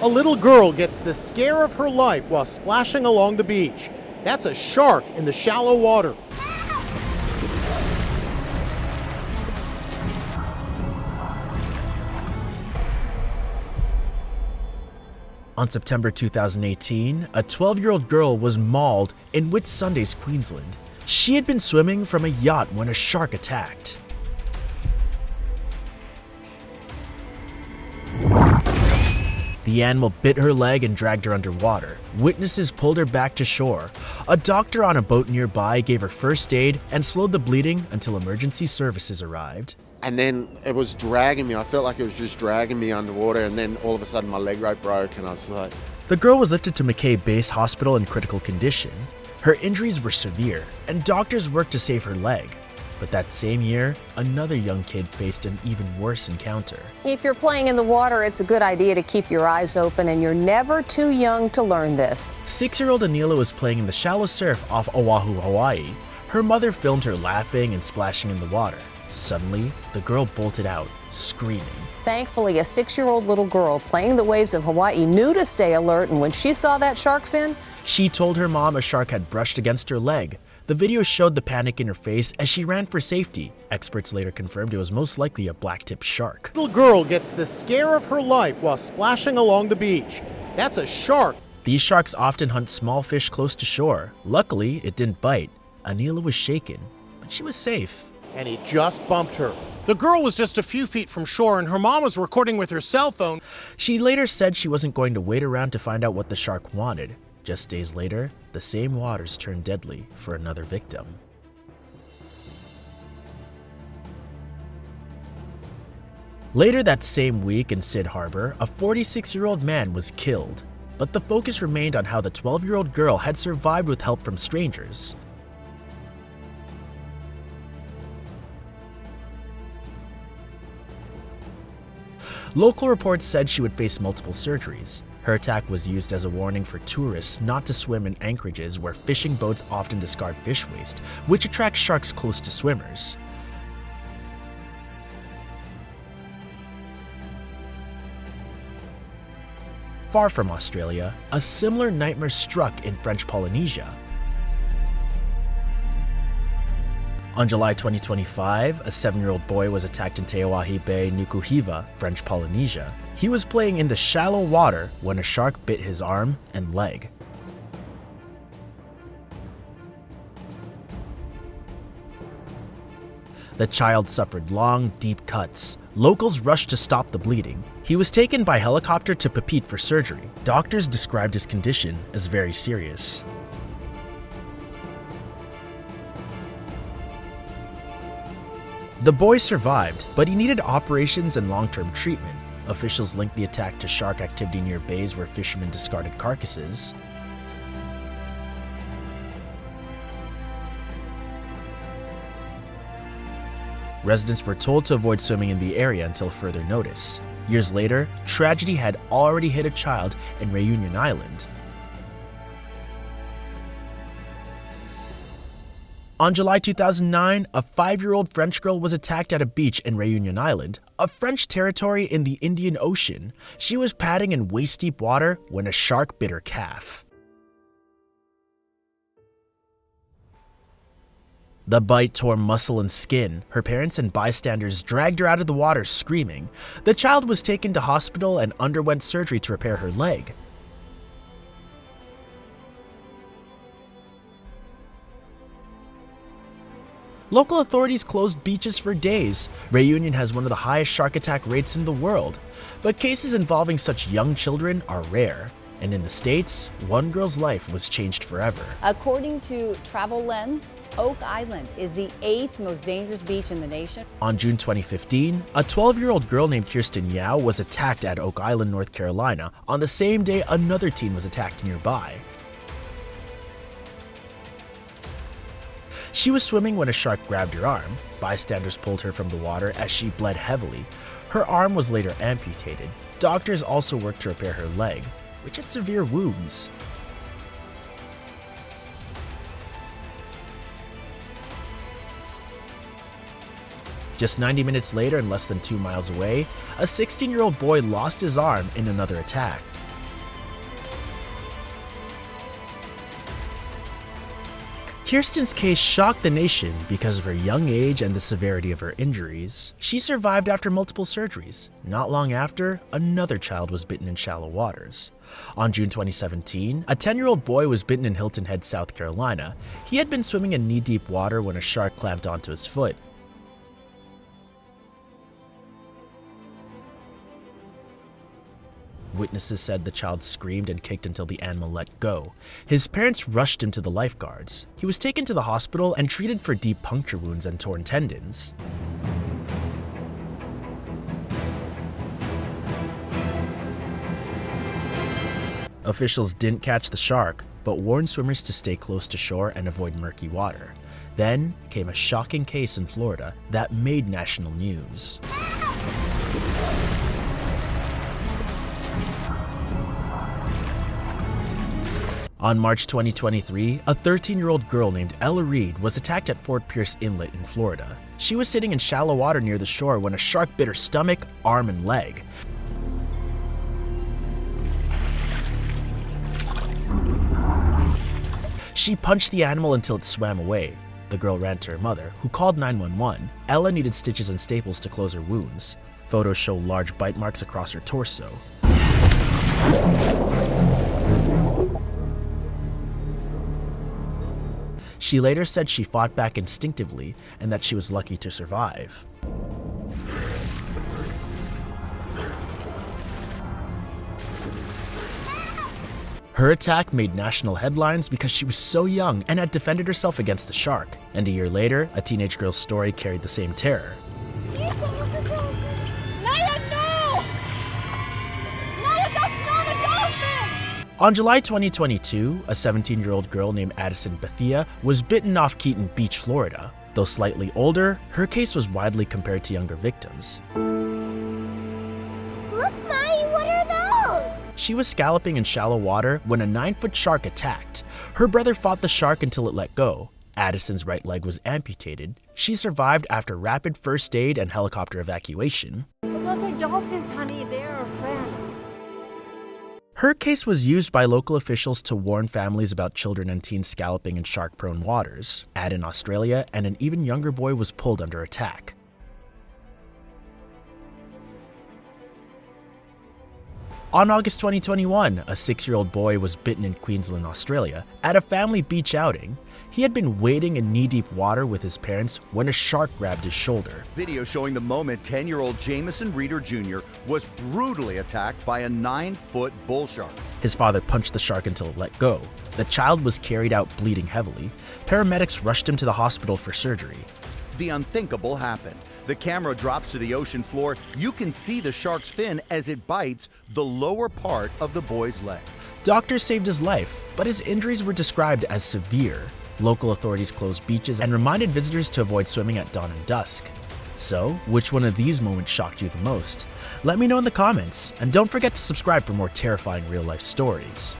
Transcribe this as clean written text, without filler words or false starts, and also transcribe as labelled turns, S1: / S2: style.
S1: A little girl gets the scare of her life while splashing along the beach. That's a shark in the shallow water. On September 2018, a 12-year-old girl was mauled in Whitsundays, Queensland. She had been swimming from a yacht when a shark attacked. The animal bit her leg and dragged her underwater. Witnesses pulled her back to shore. A doctor on a boat nearby gave her first aid and slowed the bleeding until emergency services arrived.
S2: And then it was dragging me. I felt like it was just dragging me underwater, and then all of a sudden my leg rope broke and I was like...
S1: The girl was lifted to McKay Base Hospital in critical condition. Her injuries were severe, and doctors worked to save her leg. But that same year, another young kid faced an even worse encounter.
S3: If you're playing in the water, it's a good idea to keep your eyes open, and you're never too young to learn this.
S1: 6-year-old Anila was playing in the shallow surf off Oahu, Hawaii. Her mother filmed her laughing and splashing in the water. Suddenly, the girl bolted out, screaming.
S3: Thankfully, a 6-year-old little girl playing the waves of Hawaii knew to stay alert, and when she saw that shark fin,
S1: she told her mom a shark had brushed against her leg. The video showed the panic in her face as she ran for safety. Experts later confirmed it was most likely a black-tipped shark. Little girl gets the scare of her life while splashing along the beach. That's a shark. These sharks often hunt small fish close to shore. Luckily, it didn't bite. Anila was shaken, but she was safe. And he just bumped her. The girl was just a few feet from shore and her mom was recording with her cell phone. She later said she wasn't going to wait around to find out what the shark wanted. Just days later, the same waters turned deadly for another victim. Later that same week in Sid Harbor, a 46-year-old man was killed. But the focus remained on how the 12-year-old girl had survived with help from strangers. Local reports said she would face multiple surgeries. Her attack was used as a warning for tourists not to swim in anchorages where fishing boats often discard fish waste, which attracts sharks close to swimmers. Far from Australia, a similar nightmare struck in French Polynesia. On July 2025, a 7-year-old boy was attacked in Te Awahi Bay, Nukuhiva, French Polynesia. He was playing in the shallow water when a shark bit his arm and leg. The child suffered long, deep cuts. Locals rushed to stop the bleeding. He was taken by helicopter to Papeete for surgery. Doctors described his condition as very serious. The boy survived, but he needed operations and long-term treatment. Officials linked the attack to shark activity near bays where fishermen discarded carcasses. Residents were told to avoid swimming in the area until further notice. Years later, tragedy had already hit a child in Reunion Island. On July 2009, a 5-year-old French girl was attacked at a beach in Reunion Island, a French territory in the Indian Ocean. She was paddling in waist-deep water when a shark bit her calf. The bite tore muscle and skin. Her parents and bystanders dragged her out of the water screaming. The child was taken to hospital and underwent surgery to repair her leg. Local authorities closed beaches for days. Reunion has one of the highest shark attack rates in the world, but cases involving such young children are rare. And in the States, one girl's life was changed forever.
S4: According to Travel Lens, Oak Island is the 8th most dangerous beach in the nation.
S1: On June 2015, a 12-year-old girl named Kirsten Yao was attacked at Oak Island, North Carolina. On the same day, another teen was attacked nearby. She was swimming when a shark grabbed her arm. Bystanders pulled her from the water as she bled heavily. Her arm was later amputated. Doctors also worked to repair her leg, which had severe wounds. Just 90 minutes later and less than 2 miles away, a 16-year-old boy lost his arm in another attack. Kirsten's case shocked the nation because of her young age and the severity of her injuries. She survived after multiple surgeries. Not long after, another child was bitten in shallow waters. On June 2017, a 10-year-old boy was bitten in Hilton Head, South Carolina. He had been swimming in knee-deep water when a shark clamped onto his foot. Witnesses said the child screamed and kicked until the animal let go. His parents rushed him to the lifeguards. He was taken to the hospital and treated for deep puncture wounds and torn tendons. Officials didn't catch the shark, but warned swimmers to stay close to shore and avoid murky water. Then came a shocking case in Florida that made national news. On March 2023, a 13-year-old girl named Ella Reed was attacked at Fort Pierce Inlet in Florida. She was sitting in shallow water near the shore when a shark bit her stomach, arm, and leg. She punched the animal until it swam away. The girl ran to her mother, who called 911. Ella needed stitches and staples to close her wounds. Photos show large bite marks across her torso. She later said she fought back instinctively and that she was lucky to survive. Her attack made national headlines because she was so young and had defended herself against the shark. And a year later, a teenage girl's story carried the same terror. On July 2022, a 17-year-old girl named Addison Bethia was bitten off Keaton Beach, Florida. Though slightly older, her case was widely compared to younger victims.
S5: Look, Mommy, what are those?
S1: She was scalloping in shallow water when a 9-foot shark attacked. Her brother fought the shark until it let go. Addison's right leg was amputated. She survived after rapid first aid and helicopter evacuation.
S5: Those are dolphins, honey. They are our friends.
S1: Her case was used by local officials to warn families about children and teens scalloping in shark-prone waters. In Australia, and an even younger boy was pulled under attack. On August 2021, a 6-year-old boy was bitten in Queensland, Australia, at a family beach outing. He had been wading in knee-deep water with his parents when a shark grabbed his shoulder.
S6: Video showing the moment 10-year-old Jameson Reeder Jr. was brutally attacked by a 9-foot bull shark.
S1: His father punched the shark until it let go. The child was carried out bleeding heavily. Paramedics rushed him to the hospital for surgery.
S6: The unthinkable happened. The camera drops to the ocean floor. You can see the shark's fin as it bites the lower part of the boy's leg.
S1: Doctors saved his life, but his injuries were described as severe. Local authorities closed beaches and reminded visitors to avoid swimming at dawn and dusk. So, which one of these moments shocked you the most? Let me know in the comments, and don't forget to subscribe for more terrifying real-life stories.